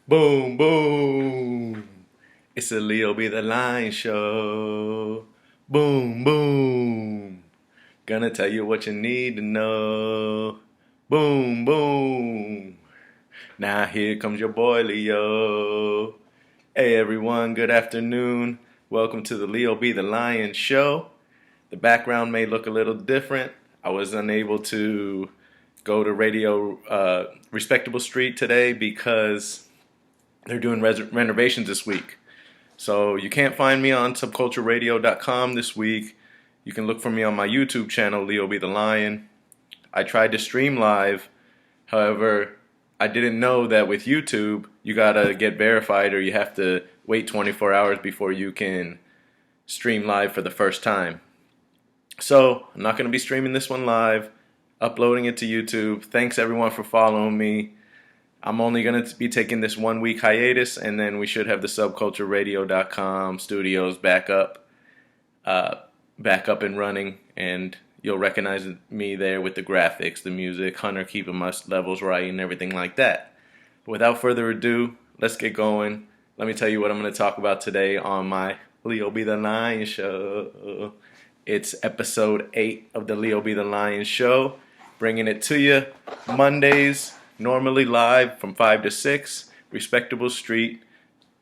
Boom, boom. It's a Leo Be the Lion show. Boom, boom. Gonna tell you what you need to know. Boom, boom. Now here comes your boy Leo. Hey everyone, good afternoon. Welcome to the Leo Be the Lion show. The background may look a little different. I was unable to go to Radio Respectable Street today because they're doing renovations this week. So you can't find me on subcultureradio.com this week. You can look for me on my YouTube channel, Leo Be the Lion. I tried to stream live. However, I didn't know that with YouTube, you gotta get verified or you have to wait 24 hours before you can stream live for the first time. So I'm not gonna be streaming this one live, uploading it to YouTube. Thanks everyone for following me. I'm only going to be taking this 1 week hiatus, and then we should have the subcultureradio.com studios back up and running, and you'll recognize me there with the graphics, the music, Hunter keeping my levels right, and everything like that. But without further ado, let's get going. Let me tell you what I'm going to talk about today on my Leo Be the Lion show. It's episode 8 of the Leo Be the Lion show, bringing it to you Mondays, normally live from 5 to 6, Respectable Street,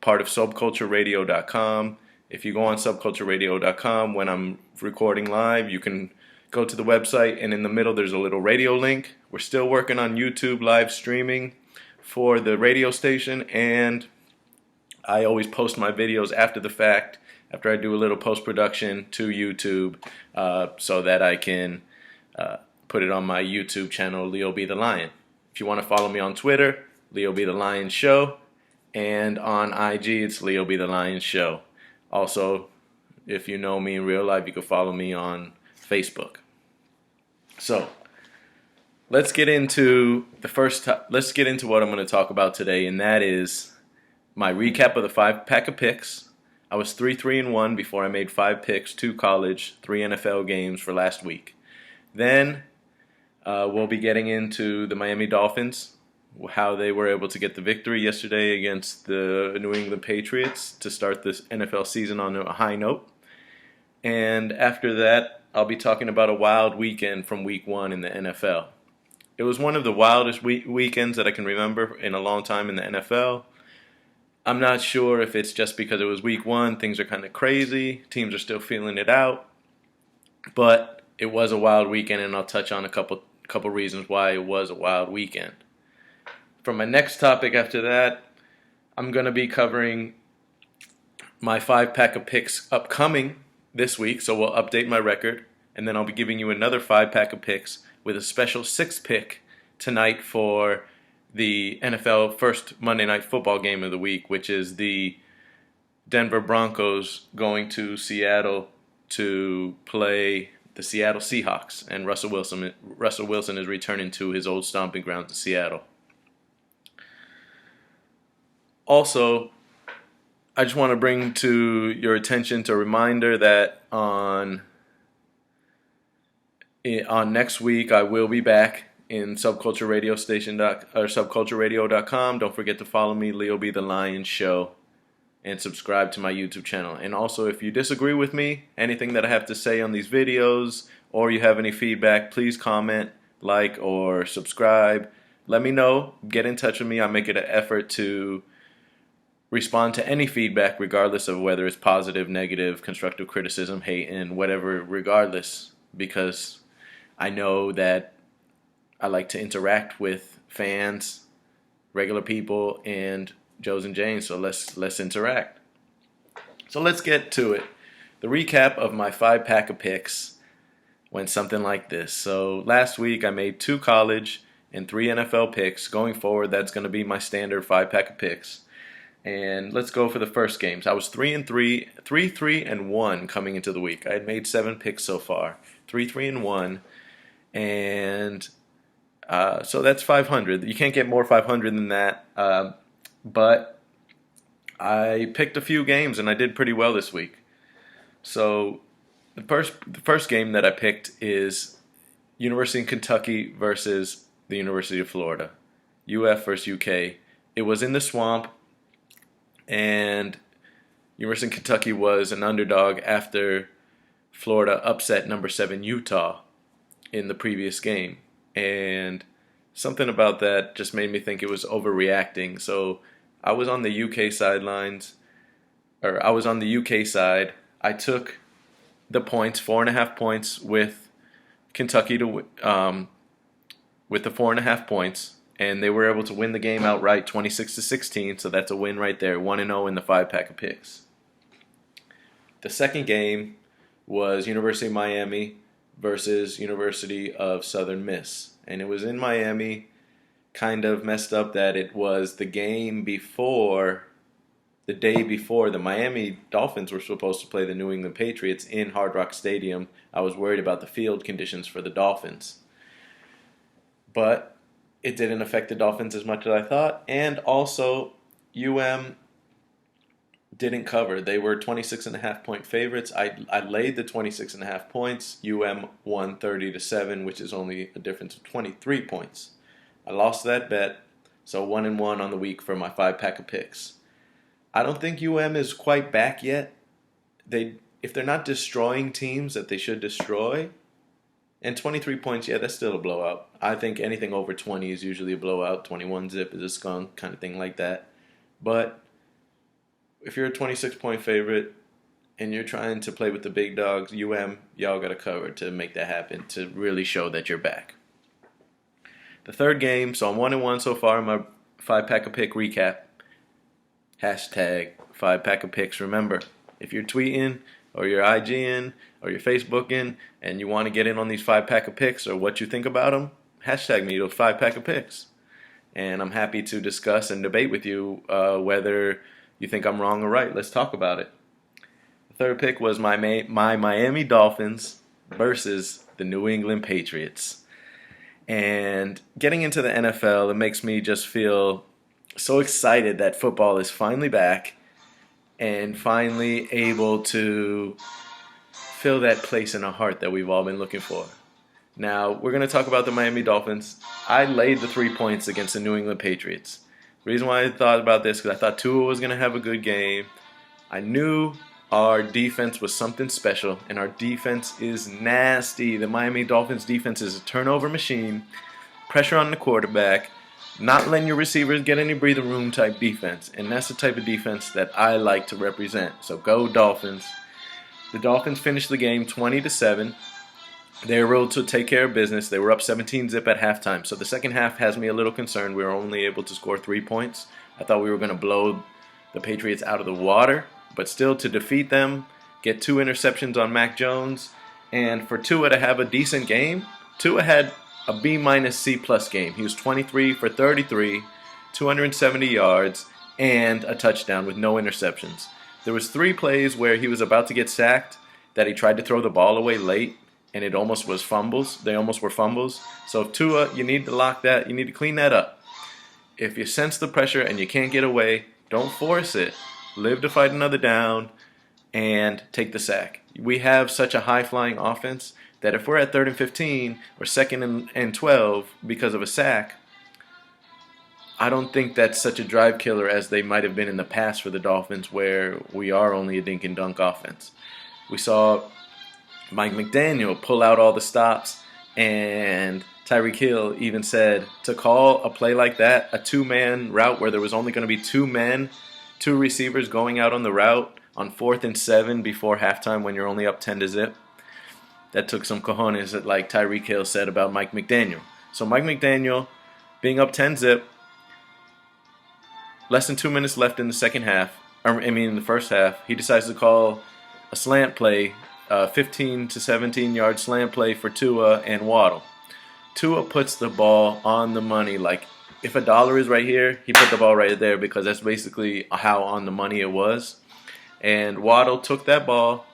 part of subcultureradio.com. If you go on subcultureradio.com, when I'm recording live, you can go to the website, and in the middle there's a little radio link. We're still working on YouTube live streaming for the radio station, and I always post my videos after the fact, after I do a little post-production to YouTube, so that I can put it on my YouTube channel, Leo Be the Lion. If you want to follow me on Twitter, Leo Be the Lion Show, and on IG, it's Leo Be the Lion Show. Also, if you know me in real life, you can follow me on Facebook. So, let's get into let's get into what I'm going to talk about today, and that is my recap of the 5-pack of picks. I was 3-1 before I made 5 picks, 2 college, 3 NFL games for last week. Then we'll be getting into the Miami Dolphins, how they were able to get the victory yesterday against the New England Patriots to start this NFL season on a high note. And after that, I'll be talking about a wild weekend from week 1 in the NFL. It was one of the wildest weekends that I can remember in a long time in the NFL. I'm not sure if it's just because it was week 1, things are kind of crazy, teams are still feeling it out, but it was a wild weekend, and I'll touch on a couple reasons why it was a wild weekend. For my next topic after that, I'm going to be covering my 5-pack of picks upcoming this week, so we'll update my record, and then I'll be giving you another 5-pack of picks with a special 6th pick tonight for the NFL first Monday Night Football game of the week, which is the Denver Broncos going to Seattle to play the Seattle Seahawks, and Russell Wilson is returning to his old stomping grounds in Seattle. Also, I just want to bring to your attention a reminder that on next week I will be back in subcultureradio.com. Don't forget to follow me, Leo Be the Lion Show, and subscribe to my YouTube channel. And also, if you disagree with me, anything that I have to say on these videos, or you have any feedback, please comment, like, or subscribe. Let me know. Get in touch with me. I make it an effort to respond to any feedback, regardless of whether it's positive, negative, constructive criticism, hate, and whatever, regardless, because I know that I like to interact with fans, regular people, and Joes and Janes, so let's interact. So let's get to it. The recap of my 5-pack of picks went something like this. So last week I made 2 college and 3 NFL picks. Going forward, that's going to be my standard 5-pack of picks. And let's go for the first games. I was 3-1 coming into the week. I had made 7 picks so far. 3-1, and so that's 500. You can't get more 500 than that. But I picked a few games, and I did pretty well this week. So the first game that I picked is University of Kentucky versus the University of Florida. UF versus UK. it was in the swamp, and University of Kentucky was an underdog after Florida upset number 7 Utah in the previous game. And something about that just made me think it was overreacting. So I was on the UK sidelines, or I was on the UK side. I took the points, 4.5 points with Kentucky to with the 4.5 points, and they were able to win the game outright, 26-16. So that's a win right there, 1-0 in the 5-pack of picks. The second game was University of Miami versus University of Southern Miss, and it was in Miami. Kind of messed up that it was the game before, the day before the Miami Dolphins were supposed to play the New England Patriots in Hard Rock Stadium. I was worried about the field conditions for the Dolphins, but it didn't affect the Dolphins as much as I thought. And also, UM didn't cover. They were 26.5-point favorites. I laid the 26.5 points. UM won 30-7, which is only a difference of 23 points. I lost that bet, so 1-1 on the week for my 5-pack of picks. I don't think UM is quite back yet. If they're not destroying teams that they should destroy, and 23 points, yeah, that's still a blowout. I think anything over 20 is usually a blowout. 21 zip is a skunk, kind of thing like that. But if you're a 26-point favorite and you're trying to play with the big dogs, UM, y'all got to cover to make that happen, to really show that you're back. The third game, so I'm 1-1 so far in my 5-pack of pick recap. Hashtag 5-pack of picks. Remember, if you're tweeting or you're IGing or you're Facebooking and you want to get in on these 5-pack of picks or what you think about them, hashtag me those 5-pack of picks. And I'm happy to discuss and debate with you whether you think I'm wrong or right. Let's talk about it. The third pick was my Miami Dolphins versus the New England Patriots. And getting into the NFL, it makes me just feel so excited that football is finally back and finally able to fill that place in our heart that we've all been looking for. Now, we're going to talk about the Miami Dolphins. I laid the 3 points against the New England Patriots. The reason why I thought about this is because I thought Tua was going to have a good game. I knew our defense was something special, and our defense is nasty. The Miami Dolphins defense is a turnover machine, pressure on the quarterback, not letting your receivers get any breathing room type defense, and that's the type of defense that I like to represent. So go Dolphins. The Dolphins finished the game 20-7. They were able to take care of business. They were up 17-zip at halftime. So the second half has me a little concerned. We were only able to score 3 points. I thought we were going to blow the Patriots out of the water. But still, to defeat them, get 2 interceptions on Mac Jones, and for Tua to have a decent game, Tua had a B-C+ game. He was 23 for 33, 270 yards, and a touchdown with no interceptions. There was 3 plays where he was about to get sacked that he tried to throw the ball away late, and it almost was fumbles. They almost were fumbles. So if Tua, you need to lock that. You need to clean that up. If you sense the pressure and you can't get away, don't force it. Live to fight another down and take the sack. We have such a high-flying offense that if we're at 3rd and 15 or 2nd and 12 because of a sack, I don't think that's such a drive killer as they might have been in the past for the Dolphins, where we are only a dink and dunk offense. We saw Mike McDaniel pull out all the stops, and Tyreek Hill even said to call a play like that, a 2-man route where there was only going to be 2 men, 2 receivers going out on the route on 4th and 7 before halftime when you're only up 10-zip. That took some cojones, like Tyreek Hill said about Mike McDaniel. So Mike McDaniel, being up 10-zip, less than 2 minutes left in the in the first half, he decides to call a slant play, 15 to 17-yard slant play for Tua and Waddle. Tua puts the ball on the money. Like, if a dollar is right here, he put the ball right there, because that's basically how on the money it was. And Waddle took that ball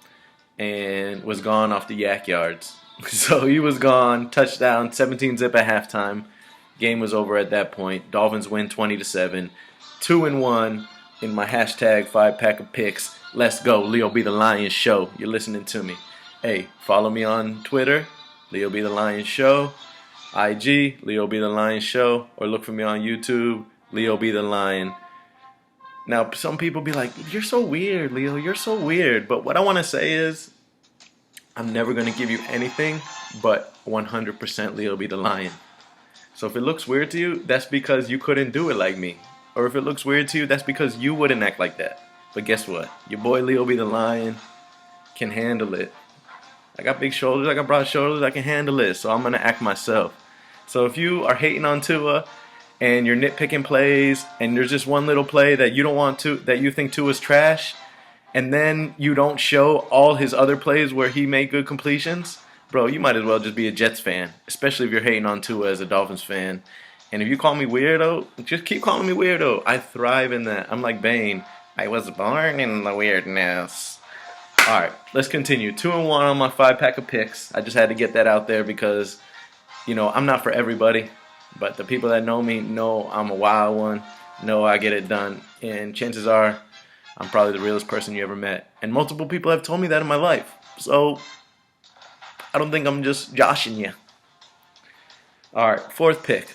and was gone off the yak yards. So he was gone, touchdown, 17-zip at halftime. Game was over at that point. Dolphins win 20-7. 2-1 in my hashtag 5-pack of picks. Let's go, Leo Be the Lion Show. You're listening to me. Hey, follow me on Twitter, Leo Be the Lion Show. IG, Leo Be the Lion Show. Or look for me on YouTube, Leo be the lion. Now, some people be like, you're so weird, Leo. You're so weird. But what I want to say is, I'm never going to give you anything but 100% Leo be the lion. So if it looks weird to you, that's because you couldn't do it like me. Or if it looks weird to you, that's because you wouldn't act like that. But guess what? Your boy Leo be the lion can handle it. I got big shoulders, I got broad shoulders, I can handle it. So I'm going to act myself. So if you are hating on Tua and you're nitpicking plays and there's just one little play that you don't want to, that you think Tua's trash, and then you don't show all his other plays where he made good completions, bro, you might as well just be a Jets fan, especially if you're hating on Tua as a Dolphins fan. And if you call me weirdo, just keep calling me weirdo. I thrive in that. I'm like Bane. I was born in the weirdness. All right, let's continue. 2-1 on my 5-pack of picks. I just had to get that out there because, I'm not for everybody. But the people that know me know I'm a wild one, know I get it done. And chances are I'm probably the realest person you ever met. And multiple people have told me that in my life. So I don't think I'm just joshing you. All right, fourth pick.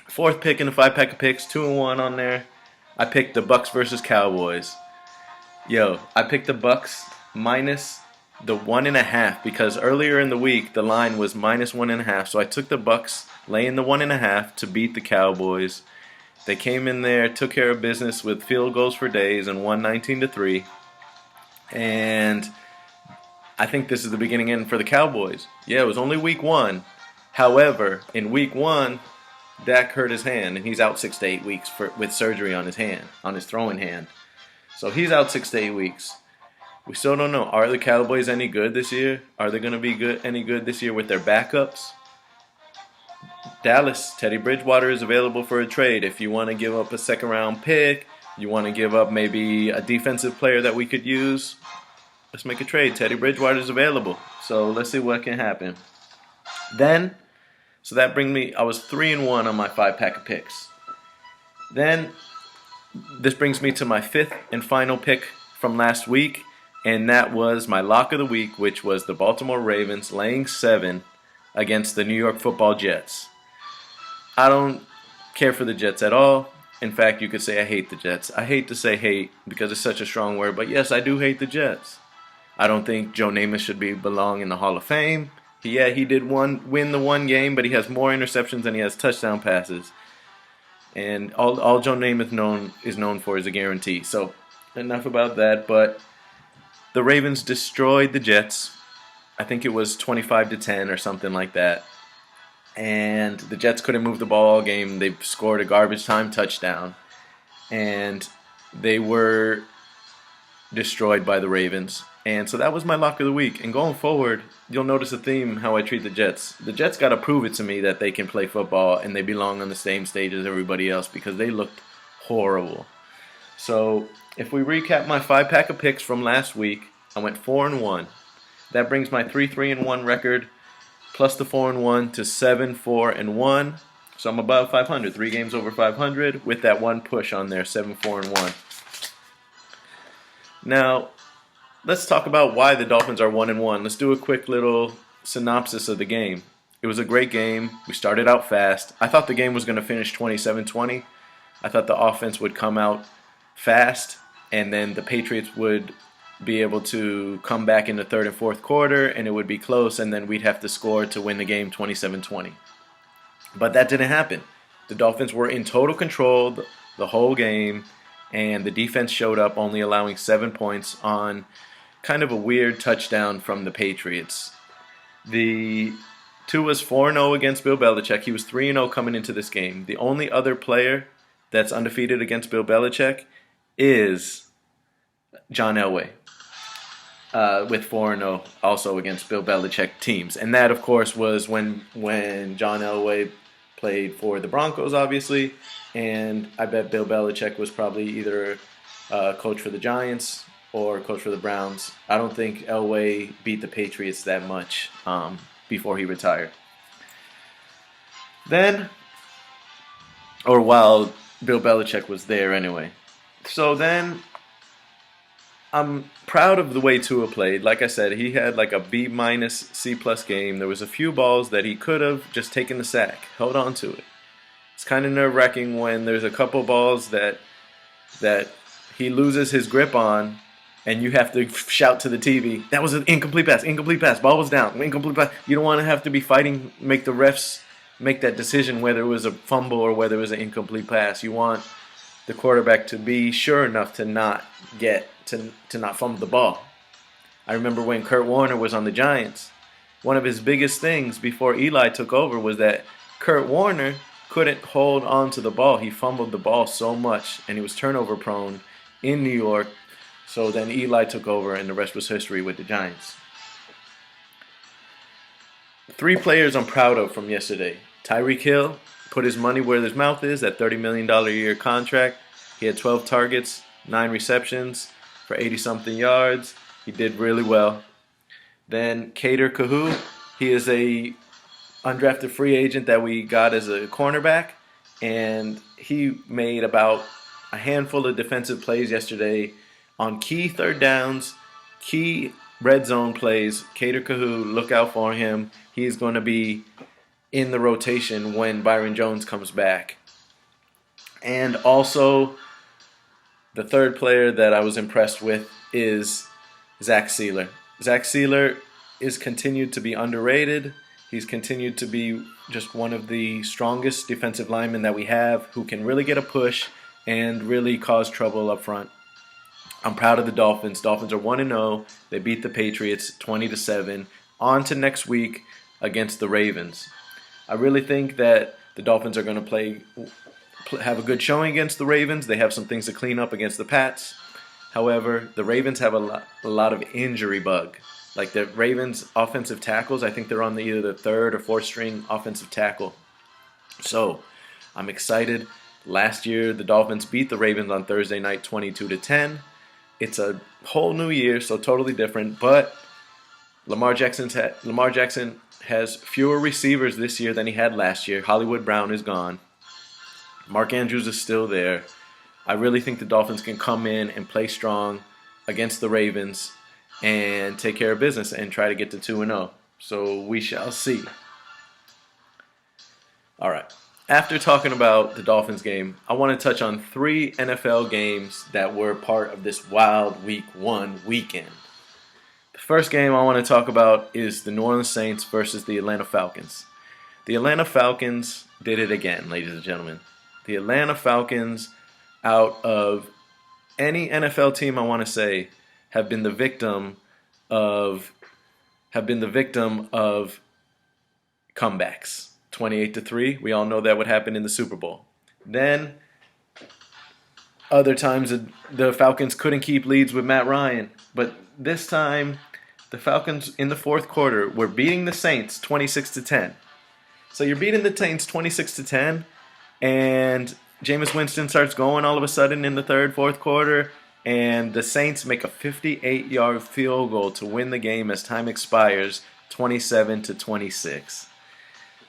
Fourth pick in the 5-pack of picks, 2-1 on there. I picked the Bucks versus Cowboys. I picked the Bucks minus the 1.5 because earlier in the week the line was minus 1.5. So I took the Bucks laying the 1.5 to beat the Cowboys. They came in there, took care of business with field goals for days, and won 19-3. And I think this is the beginning end for the Cowboys. Yeah, it was only week 1. However, in week 1, Dak hurt his hand, and he's out 6 to 8 weeks with surgery on his hand, on his throwing hand. So he's out 6 to 8 weeks. We still don't know. Are the Cowboys any good this year? Are they going to be any good this year with their backups? Dallas, Teddy Bridgewater is available for a trade. If you want to give up a second-round pick, you want to give up maybe a defensive player that we could use, let's make a trade. Teddy Bridgewater is available. So let's see what can happen. So that brings me, I was 3-1 on my 5-pack of picks. Then this brings me to my 5th and final pick from last week, and that was my lock of the week, which was the Baltimore Ravens laying 7 against the New York Football Jets. I don't care for the Jets at all. In fact, you could say I hate the Jets. I hate to say hate because it's such a strong word, but yes, I do hate the Jets. I don't think Joe Namath should belong in the Hall of Fame. Yeah, he did win the one game, but he has more interceptions than he has touchdown passes. And all Joe Namath is known for is a guarantee. So enough about that. But the Ravens destroyed the Jets. I think it was 25-10 or something like that. And the Jets couldn't move the ball all game. They scored a garbage time touchdown. And they were destroyed by the Ravens. And so that was my lock of the week. And going forward, you'll notice a theme how I treat the Jets. The Jets got to prove it to me that they can play football and they belong on the same stage as everybody else because they looked horrible. So if we recap my 5-pack of picks from last week, I went 4-1. That brings my 3-1 record plus the 4-1 to 7-4-1. So I'm above 500, 3 games over 500 with that one push on there, 7-4-1. Now, let's talk about why the Dolphins are 1-1. Let's do a quick little synopsis of the game. It was a great game. We started out fast. I thought the game was going to finish 27-20. I thought the offense would come out fast, and then the Patriots would be able to come back in the third and fourth quarter, and it would be close, and then we'd have to score to win the game 27-20. But that didn't happen. The Dolphins were in total control the whole game, and the defense showed up, only allowing 7 points on kind of a weird touchdown from the Patriots. The Tua was 4-0 against Bill Belichick. He was 3-0 coming into this game. The only other player that's undefeated against Bill Belichick is John Elway, with 4-0 also against Bill Belichick teams. And that, of course, was when John Elway played for the Broncos, obviously. And I bet Bill Belichick was probably either coach for the Giants or coach for the Browns. I don't think Elway beat the Patriots that much before he retired. While Bill Belichick was there anyway. So then, I'm proud of the way Tua played. Like I said, he had like a B-, C+ game. There was a few balls that he could have just taken the sack, held on to it. It's kind of nerve-wracking when there's a couple balls that he loses his grip on, and you have to shout to the TV, that was an incomplete pass, ball was down, incomplete pass. You don't want to have to be fighting, make the refs make that decision whether it was a fumble or whether it was an incomplete pass. You want the quarterback to be sure enough to not fumble the ball. I remember when Kurt Warner was on the Giants, one of his biggest things before Eli took over was that Kurt Warner couldn't hold on to the ball. He fumbled the ball so much, and he was turnover prone in New York. So then Eli took over, and the rest was history with the Giants. 3 players I'm proud of from yesterday. Tyreek Hill put his money where his mouth is, that $30 million a year contract. He had 12 targets, 9 receptions for 80-something yards. He did really well. Then Kader Kahu, he is a undrafted free agent that we got as a cornerback, and he made about a handful of defensive plays yesterday on key third downs, key red zone plays. Kader Kahu, look out for him. He's going to be in the rotation when Byron Jones comes back. And also, the third player that I was impressed with is Zach Sealer. Zach Sealer is continued to be underrated. He's continued to be just one of the strongest defensive linemen that we have, who can really get a push and really cause trouble up front. I'm proud of the Dolphins. Dolphins are 1-0. They beat the Patriots 20-7. On to next week against the Ravens. I really think that the Dolphins are going to have a good showing against the Ravens. They have some things to clean up against the Pats. However, the Ravens have a lot of injury bug. Like the Ravens' offensive tackles, I think they're on either the 3rd or 4th string offensive tackle. So, I'm excited. Last year, the Dolphins beat the Ravens on Thursday night 22-10. It's a whole new year, so totally different. But Lamar Jackson has fewer receivers this year than he had last year. Hollywood Brown is gone. Mark Andrews is still there. I really think the Dolphins can come in and play strong against the Ravens and take care of business and try to get to 2-0. So we shall see. All right. After talking about the Dolphins game, I want to touch on 3 NFL games that were part of this wild Week 1 weekend. The first game I want to talk about is the New Orleans Saints versus the Atlanta Falcons. The Atlanta Falcons did it again, ladies and gentlemen. The Atlanta Falcons, out of any NFL team, I want to say, have been the victim of comebacks. 28-3. We all know that would happen in the Super Bowl. Then other times the Falcons couldn't keep leads with Matt Ryan, but this time the Falcons in the 4th quarter were beating the Saints 26-10. So you're beating the Saints 26-10, and Jameis Winston starts going all of a sudden in the 3rd, 4th quarter, and the Saints make a 58-yard field goal to win the game as time expires, 27-26.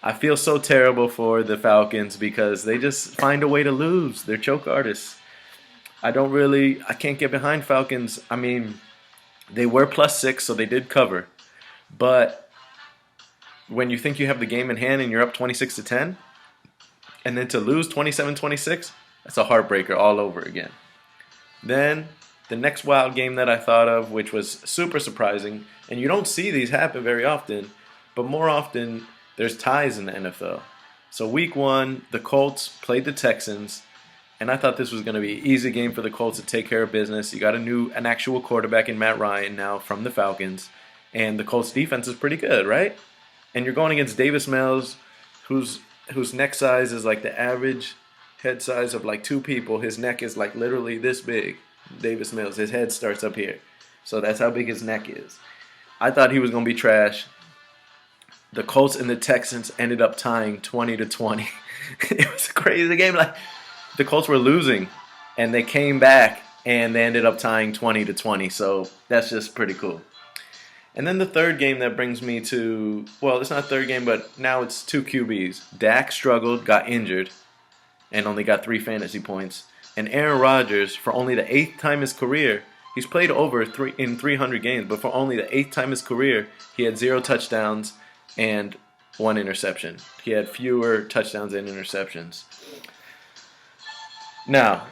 I feel so terrible for the Falcons because they just find a way to lose. They're choke artists. I can't get behind Falcons. I mean, they were +6, so they did cover. But when you think you have the game in hand and you're up 26-10, and then to lose 27-26, that's a heartbreaker all over again. Then the next wild game that I thought of, which was super surprising, and you don't see these happen very often, but more often there's ties in the NFL. So week 1, the Colts played the Texans, and I thought this was going to be an easy game for the Colts to take care of business. You got an actual quarterback in Matt Ryan now from the Falcons, and the Colts defense is pretty good, right? And you're going against Davis Mills, whose neck size is like the average head size of like 2 people. His neck is like literally this big. Davis Mills, his head starts up here. So that's how big his neck is. I thought he was going to be trash. The Colts and the Texans ended up tying 20-20. It was a crazy game. Like, the Colts were losing, and they came back, and they ended up tying 20-20. So that's just pretty cool. And then the third game that brings me to, well, it's not third game, but now it's 2 QBs. Dak struggled, got injured, and only got 3 fantasy points. And Aaron Rodgers, for only the 8th time in his career, he's played over 300 games, but for only the 8th time in his career, he had 0 touchdowns and one interception. He had fewer touchdowns than interceptions. Now,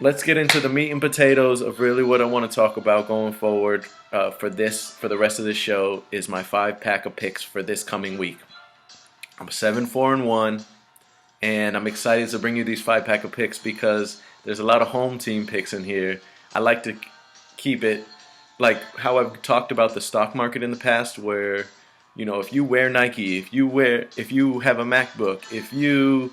let's get into the meat and potatoes of really what I want to talk about going forward for the rest of this show is my 5-pack of picks for this coming week. I'm 7-4-1, and I'm excited to bring you these 5-pack of picks because there's a lot of home team picks in here. I like to keep it like how I've talked about the stock market in the past, where if you wear Nike, if you have a MacBook, if you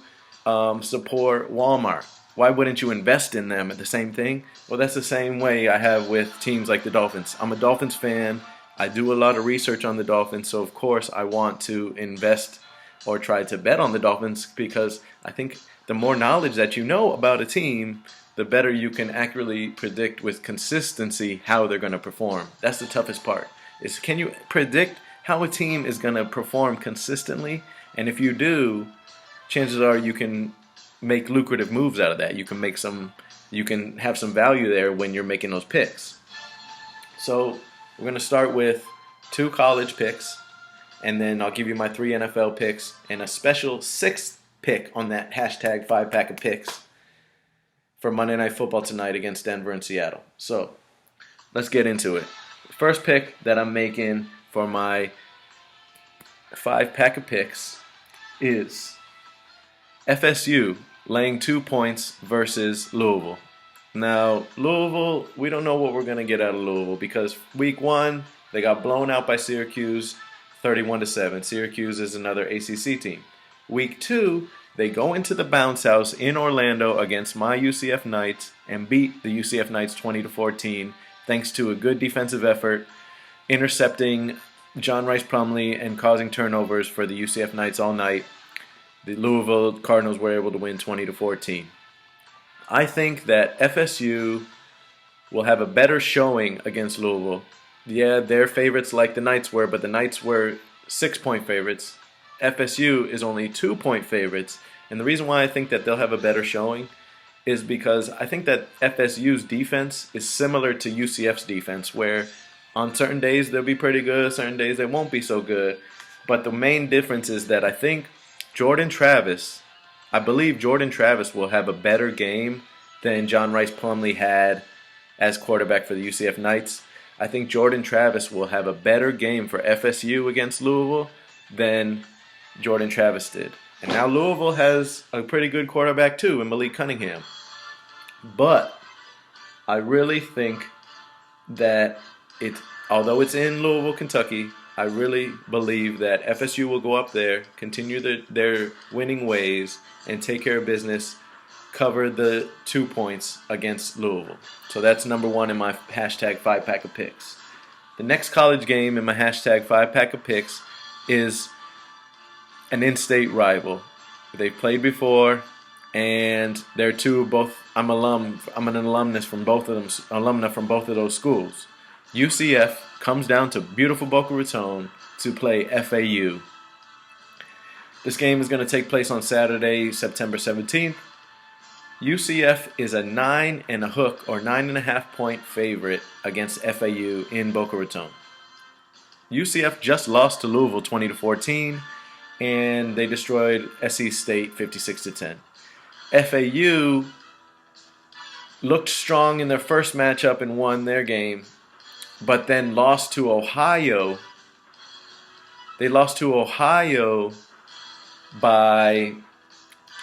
support Walmart, why wouldn't you invest in them at the same thing? Well, that's the same way I have with teams like the Dolphins. I'm a Dolphins fan. I do a lot of research on the Dolphins, so of course I want to invest or try to bet on the Dolphins because I think the more knowledge that you know about a team, the better you can accurately predict with consistency how they're going to perform. That's the toughest part. Is can you predict how a team is going to perform consistently? And if you do, chances are you can make lucrative moves out of that. You can have some value there when you're making those picks. So we're going to start with 2 college picks, and then I'll give you my 3 NFL picks and a special 6th pick on that hashtag 5-pack of picks for Monday Night Football tonight against Denver and Seattle. So let's get into it. The first pick that I'm making for my 5-pack of picks is FSU laying 2 points versus Louisville. Now, Louisville, we don't know what we're going to get out of Louisville because week 1, they got blown out by Syracuse 31-7. Syracuse is another ACC team. Week 2, they go into the bounce house in Orlando against my UCF Knights and beat the UCF Knights 20-14 thanks to a good defensive effort, intercepting John Rice Plumlee and causing turnovers for the UCF Knights all night. The Louisville Cardinals were able to win 20-14. I think that FSU will have a better showing against Louisville. Yeah, they're favorites like the Knights were, but the Knights were 6-point favorites. FSU is only 2-point favorites. And the reason why I think that they'll have a better showing is because I think that FSU's defense is similar to UCF's defense, where on certain days they'll be pretty good, certain days they won't be so good. But the main difference is that I think I believe Jordan Travis will have a better game than John Rice Plumlee had as quarterback for the UCF Knights. I think Jordan Travis will have a better game for FSU against Louisville than Jordan Travis did. And now Louisville has a pretty good quarterback too in Malik Cunningham. But I really think that although it's in Louisville, Kentucky, I really believe that FSU will go up there, continue their winning ways, and take care of business, cover the 2 points against Louisville. So that's number 1 in my hashtag 5-pack of picks. The next college game in my hashtag 5-pack of picks is an in-state rival. They've played before, and they're both. I'm an alumnus from both of them, alumna from both of those schools. UCF comes down to beautiful Boca Raton to play FAU. This game is going to take place on Saturday, September 17th. UCF is a 9.5 point favorite against FAU in Boca Raton. UCF just lost to Louisville 20-14, and they destroyed SC State 56-10. FAU looked strong in their first matchup and won their game, but then lost to Ohio. They lost to Ohio by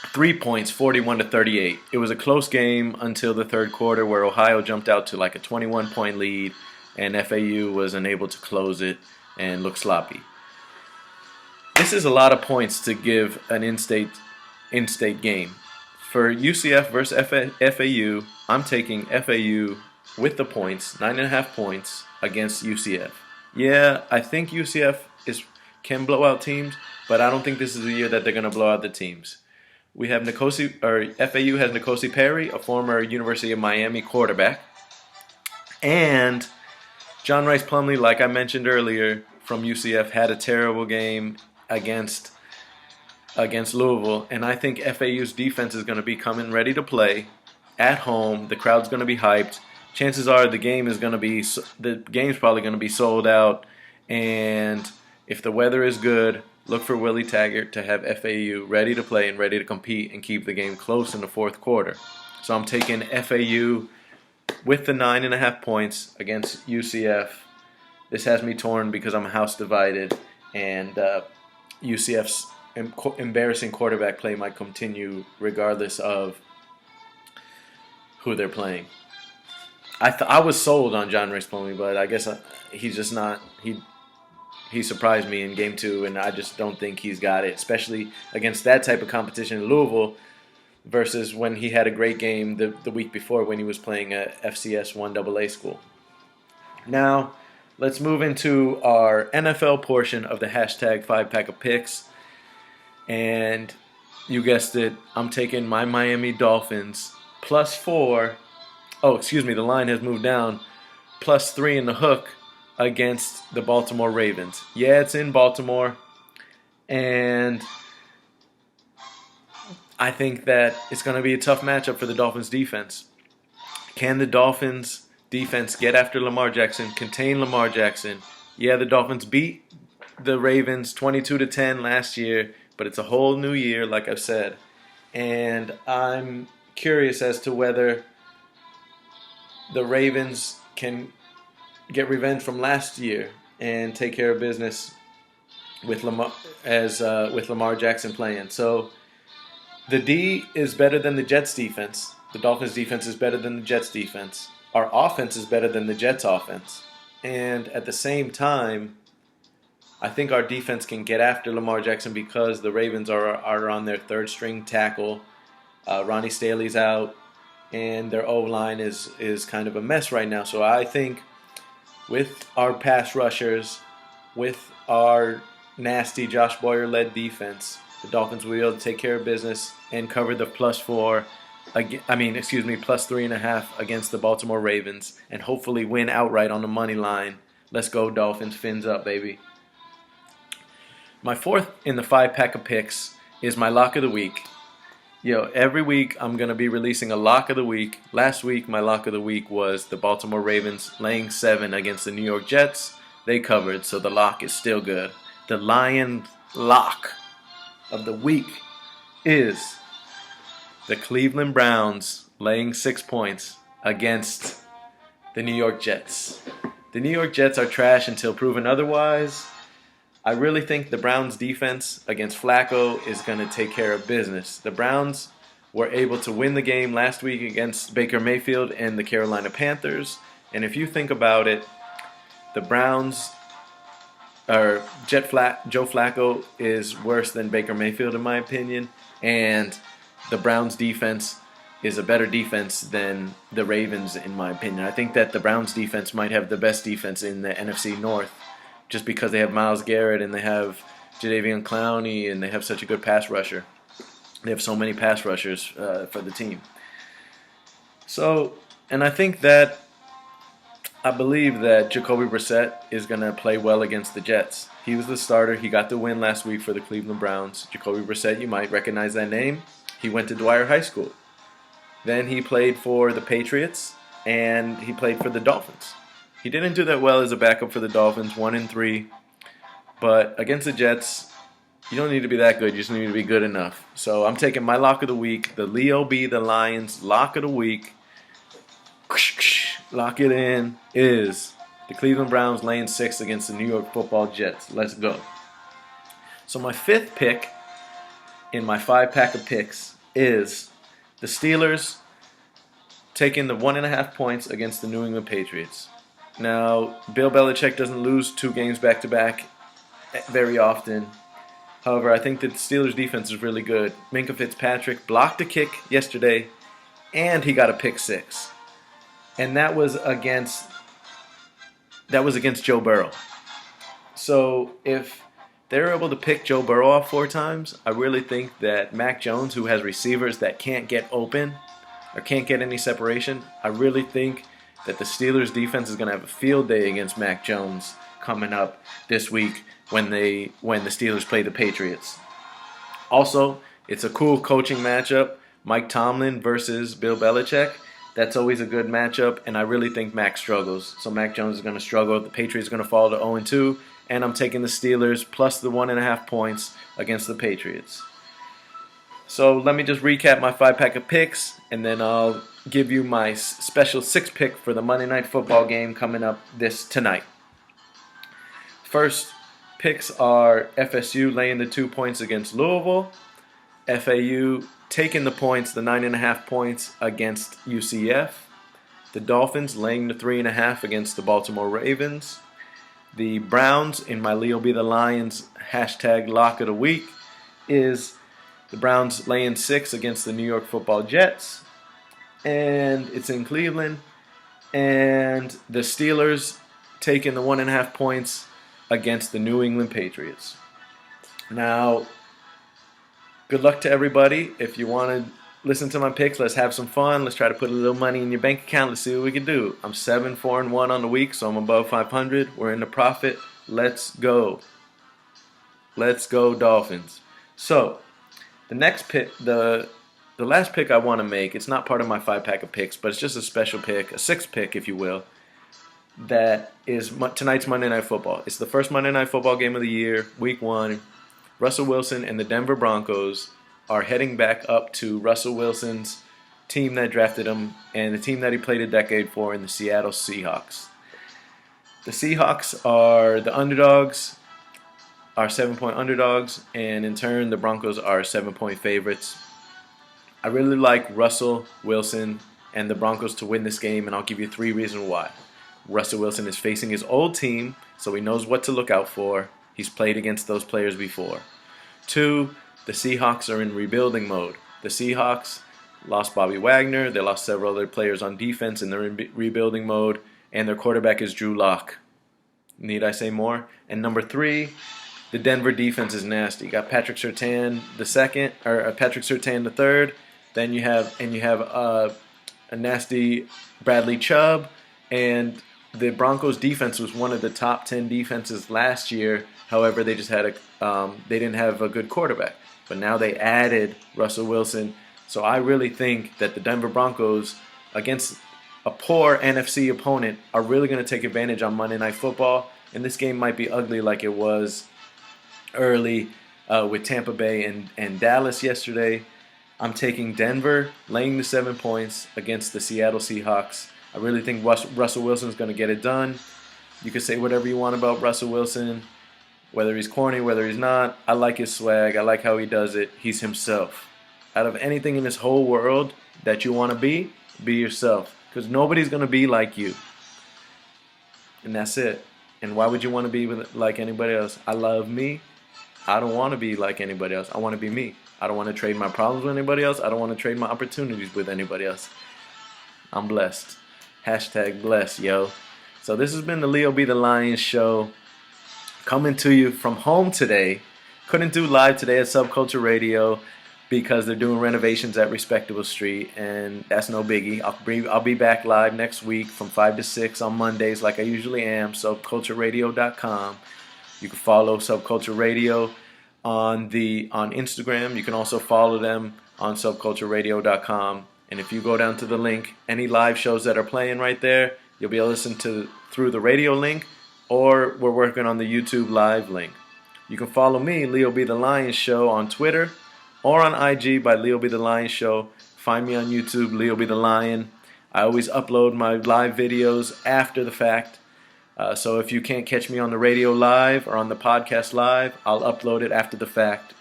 3 points, 41-38. It was a close game until the third quarter, where Ohio jumped out to like a 21-point lead, and FAU was unable to close it and looked sloppy. This is a lot of points to give an in-state game. For UCF versus FAU, I'm taking FAU with the points, 9.5 points against UCF. Yeah, I think UCF can blow out teams, but I don't think this is the year that they're going to blow out the teams. We have FAU has N'Kosi Perry, a former University of Miami quarterback, and John Rice Plumlee, like I mentioned earlier, from UCF, had a terrible game against Louisville, and I think FAU's defense is going to be coming ready to play at home. The crowd's going to be hyped. Chances are the game's probably going to be sold out, and if the weather is good, look for Willie Taggart to have FAU ready to play and ready to compete and keep the game close in the fourth quarter. So I'm taking FAU with the 9.5 points against UCF. This has me torn because I'm house divided, and UCF's embarrassing quarterback play might continue regardless of who they're playing. I was sold on John Rispoli, but I guess he's just not. He surprised me in game 2, and I just don't think he's got it, especially against that type of competition in Louisville versus when he had a great game the week before when he was playing at FCS 1AA school. Now, let's move into our NFL portion of the hashtag 5-pack of picks. And you guessed it, I'm taking my Miami Dolphins +4. Oh, excuse me, the line has moved down. +3 in the hook against the Baltimore Ravens. Yeah, it's in Baltimore. And I think that it's going to be a tough matchup for the Dolphins defense. Can the Dolphins defense get after Lamar Jackson, contain Lamar Jackson? Yeah, the Dolphins beat the Ravens 22-10 last year, but it's a whole new year, like I've said. And I'm curious as to whether the Ravens can get revenge from last year and take care of business with Lamar Jackson playing. So the D is better than the Jets defense. The Dolphins defense is better than the Jets defense. Our offense is better than the Jets offense. And at the same time, I think our defense can get after Lamar Jackson because the Ravens are on their third string tackle. Ronnie Staley's out, and their O-line is kind of a mess right now. So I think with our pass rushers, with our nasty Josh Boyer-led defense, the Dolphins will be able to take care of business and cover the +3.5 against the Baltimore Ravens and hopefully win outright on the money line. Let's go Dolphins, fins up, baby. My fourth in the 5-pack of picks is my lock of the week. Every week I'm going to be releasing a lock of the week. Last week my lock of the week was the Baltimore Ravens laying 7 against the New York Jets. They covered, so the lock is still good. The Lion lock of the week is the Cleveland Browns laying 6 points against the New York Jets. The New York Jets are trash until proven otherwise. I really think the Browns' defense against Flacco is going to take care of business. The Browns were able to win the game last week against Baker Mayfield and the Carolina Panthers. And if you think about it, the Browns, or Joe Flacco is worse than Baker Mayfield in my opinion. And the Browns' defense is a better defense than the Ravens in my opinion. I think that the Browns' defense might have the best defense in the NFC North, just because they have Myles Garrett and they have Jadeveon Clowney and they have such a good pass rusher. They have so many pass rushers for the team. So, and I believe that Jacoby Brissett is going to play well against the Jets. He was the starter. He got the win last week for the Cleveland Browns. Jacoby Brissett, you might recognize that name. He went to Dwyer High School. Then he played for the Patriots and he played for the Dolphins. He didn't do that well as a backup for the Dolphins, 1-3. But against the Jets, you don't need to be that good. You just need to be good enough. So I'm taking my lock of the week, the Leo B. the Lions lock of the week. Lock it in is the Cleveland Browns laying 6 against the New York Football Jets. Let's go. So my fifth pick in my 5-pack of picks is the Steelers taking the 1.5 points against the New England Patriots. Now, Bill Belichick doesn't lose 2 games back-to-back very often. However, I think that the Steelers' defense is really good. Minkah Fitzpatrick blocked a kick yesterday, and he got a pick 6. And that was against Joe Burrow. So if they're able to pick Joe Burrow off 4 times, I really think that Mac Jones, who has receivers that can't get open or can't get any separation, I really think that the Steelers' defense is going to have a field day against Mac Jones coming up this week when the Steelers play the Patriots. Also, it's a cool coaching matchup. Mike Tomlin versus Bill Belichick. That's always a good matchup, and I really think Mac struggles. So Mac Jones is going to struggle. The Patriots are going to fall to 0-2, and I'm taking the Steelers plus the 1.5 points against the Patriots. So let me just recap my 5-pack of picks, and then I'll give you my special 6-pick for the Monday Night Football game coming up tonight. First picks are FSU laying the 2 points against Louisville, FAU taking the points, the 9.5 points against UCF, the Dolphins laying the 3.5 against the Baltimore Ravens, the Browns in my Leo Be the Lions hashtag lock of the week is the Browns laying 6 against the New York Football Jets, and it's in Cleveland, and the Steelers taking the 1.5 points against the New England Patriots. Now, good luck to everybody. If you want to listen to my picks, let's have some fun. Let's try to put a little money in your bank account. Let's see what we can do. I'm 7-4-1 on the week, so I'm above 500. We're in the profit. Let's go. Let's go, Dolphins. So, the next pick, the last pick I want to make, it's not part of my 5-pack of picks, but it's just a special pick, a 6th pick, if you will, that is tonight's Monday Night Football. It's the first Monday Night Football game of the year, Week 1. Russell Wilson and the Denver Broncos are heading back up to Russell Wilson's team that drafted him and the team that he played a decade for in the Seattle Seahawks. The Seahawks are the underdogs, are 7-point underdogs, and in turn the Broncos are 7-point favorites. I really like Russell Wilson and the Broncos to win this game, and I'll give you 3 reasons why. Russell Wilson is facing his old team, so he knows what to look out for. He's played against those players before. 2, the Seahawks are in rebuilding mode. The Seahawks lost Bobby Wagner. They lost several other players on defense, and they're in rebuilding mode, and their quarterback is Drew Lock. Need I say more? And number 3, the Denver defense is nasty. You got Patrick Surtain Patrick Surtain the third. Then you have a nasty Bradley Chubb, and the Broncos defense was one of the top 10 defenses last year. However, they just had they didn't have a good quarterback. But now they added Russell Wilson. So I really think that the Denver Broncos, against a poor NFC opponent, are really going to take advantage on Monday Night Football. And this game might be ugly like it was early with Tampa Bay and Dallas yesterday. I'm taking Denver, laying the 7 points against the Seattle Seahawks. I really think Russell Wilson's going to get it done. You can say whatever you want about Russell Wilson, whether he's corny, whether he's not. I like his swag. I like how he does it. He's himself. Out of anything in this whole world that you want to be yourself. Because nobody's going to be like you. And that's it. And why would you want to be like anybody else? I love me. I don't want to be like anybody else. I want to be me. I don't want to trade my problems with anybody else. I don't want to trade my opportunities with anybody else. I'm blessed. Hashtag blessed, yo. So this has been the Leo Be the Lion show. Coming to you from home today. Couldn't do live today at Subculture Radio because they're doing renovations at Respectable Street, and that's no biggie. I'll be back live next week from 5 to 6 on Mondays like I usually am. Subcultureradio.com. You can follow Subculture Radio on Instagram. You can also follow them on subcultureradio.com. And if you go down to the link, any live shows that are playing right there, you'll be able to listen through the radio link, or we're working on the YouTube live link. You can follow me, Leo Be the Lion Show, on Twitter or on IG by Leo Be the Lion Show. Find me on YouTube, Leo Be the Lion. I always upload my live videos after the fact. So if you can't catch me on the radio live or on the podcast live, I'll upload it after the fact.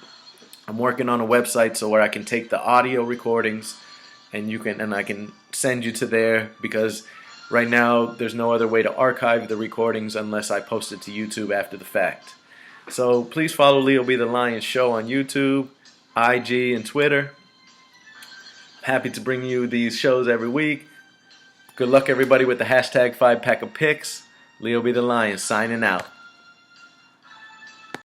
I'm working on a website so where I can take the audio recordings and I can send you to there, because right now there's no other way to archive the recordings unless I post it to YouTube after the fact. So please follow Leo Be the Lion Show on YouTube, IG, and Twitter. Happy to bring you these shows every week. Good luck everybody with the hashtag 5-pack of picks. Leo Be the Lion signing out.